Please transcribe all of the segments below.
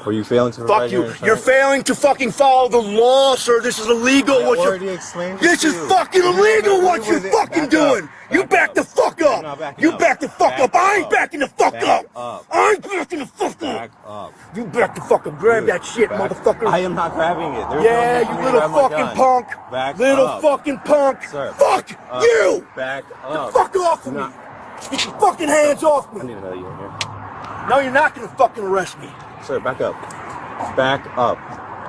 Are you failing to provide your insurance? You're failing to fucking follow the law, sir. This is illegal. I already explained this is fucking illegal what you're fucking doing. You back the fuck up. You back the fuck up. I ain't backing the fuck up. I ain't backing the fuck up. You back the fuck up. Grab that shit, motherfucker. I am not grabbing it. Yeah, you little fucking punk. Little fucking punk. Fuck you. Back up. Fuck off of me. Get your fucking hands off me. I need to know you in here. No, you're not gonna fucking arrest me. Sir, back up. Back up.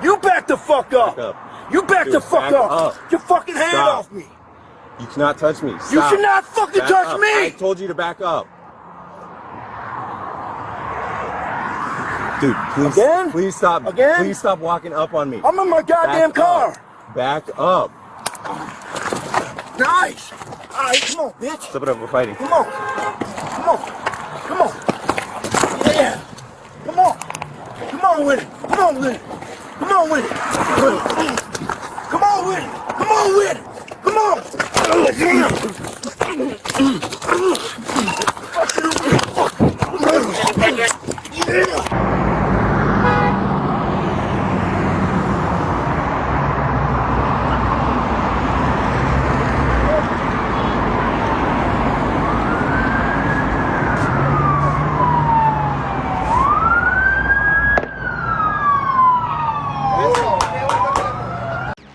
You back the fuck up. Back up. You back the fuck up. Get your fucking hand off me. You cannot touch me. Stop. You should not fucking touch me. I told you to back up. Dude, please. Again? Please stop. Again? Please stop walking up on me. I'm in my goddamn car. Back up. Nice. All right, come on, bitch. Step it up. We're fighting. Come on. Come on. Come on. Yeah. Come on. Come on with it. Come on with it. Come on with it. Come on with it. Come on with it. Come on. Yeah.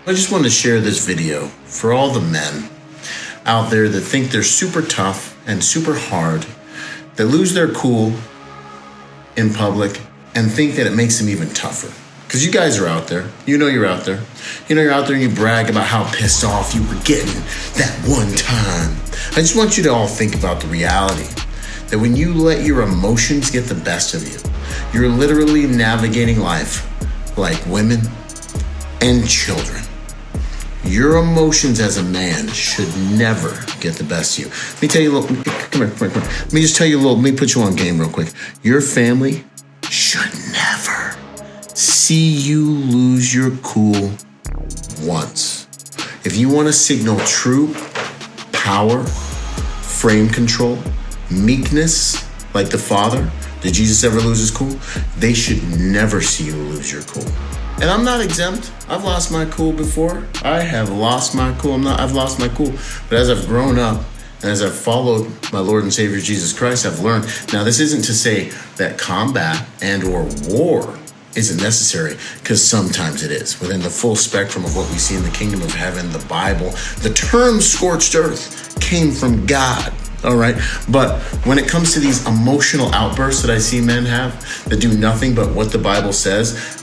I just wanted to share this video for all the men out there that think they're super tough and super hard, that lose their cool in public and think that it makes them even tougher. Because you guys are out there. You know you're out there. You know you're out there and you brag about how pissed off you were getting that one time. I just want you to all think about the reality that when you let your emotions get the best of you, you're literally navigating life like women and children. Your emotions as a man should never get the best of you. Let me tell you a little, come here. Let me just tell you a little, let me put you on game real quick. Your family should never see you lose your cool once. If you want to signal true power, frame control, meekness, like the Father, did Jesus ever lose his cool? They should never see you lose your cool. And I'm not exempt. I've lost my cool before. I have lost my cool. I've lost my cool. But as I've grown up and as I've followed my Lord and Savior Jesus Christ, I've learned. Now, this isn't to say that combat and or war isn't necessary, because sometimes it is. Within the full spectrum of what we see in the kingdom of heaven, the Bible, the term scorched earth came from God. All right. But when it comes to these emotional outbursts that I see men have that do nothing but what the Bible says,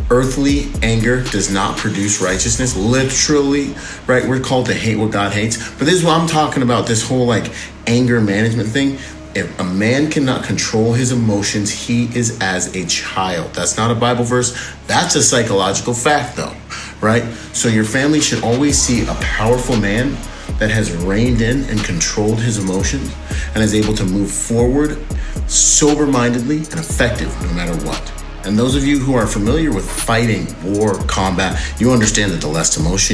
earthly anger does not produce righteousness. Literally, right? We're called to hate what God hates. But this is what I'm talking about, this whole like anger management thing. If a man cannot control his emotions, he is as a child. That's not a Bible verse. That's a psychological fact though, right? So your family should always see a powerful man that has reined in and controlled his emotions and is able to move forward sober-mindedly and effective no matter what. And those of you who are familiar with fighting, war, combat, you understand that the less emotional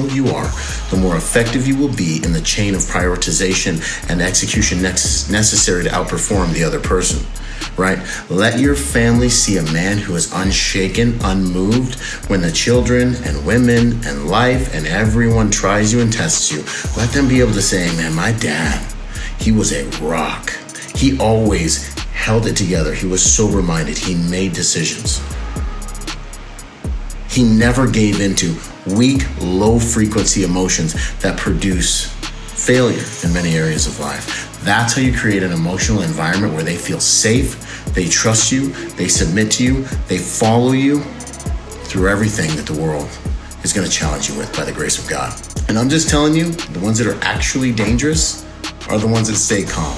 you are, the more effective you will be in the chain of prioritization and execution necessary to outperform the other person, right? Let your family see a man who is unshaken, unmoved when the children and women and life and everyone tries you and tests you. Let them be able to say, man, my dad, he was a rock. He always held it together. He was sober-minded. He made decisions. He never gave into weak, low-frequency emotions that produce failure in many areas of life. That's how you create an emotional environment where they feel safe, they trust you, they submit to you, they follow you through everything that the world is going to challenge you with by the grace of God. And I'm just telling you, the ones that are actually dangerous are the ones that stay calm.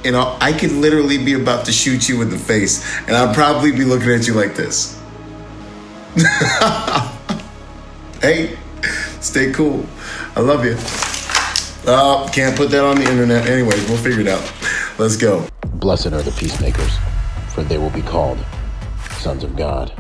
You know, I could literally be about to shoot you in the face, and I'd probably be looking at you like this. Hey, stay cool. I love you. Can't put that on the internet. Anyways, we'll figure it out. Let's go. Blessed are the peacemakers, for they will be called sons of God.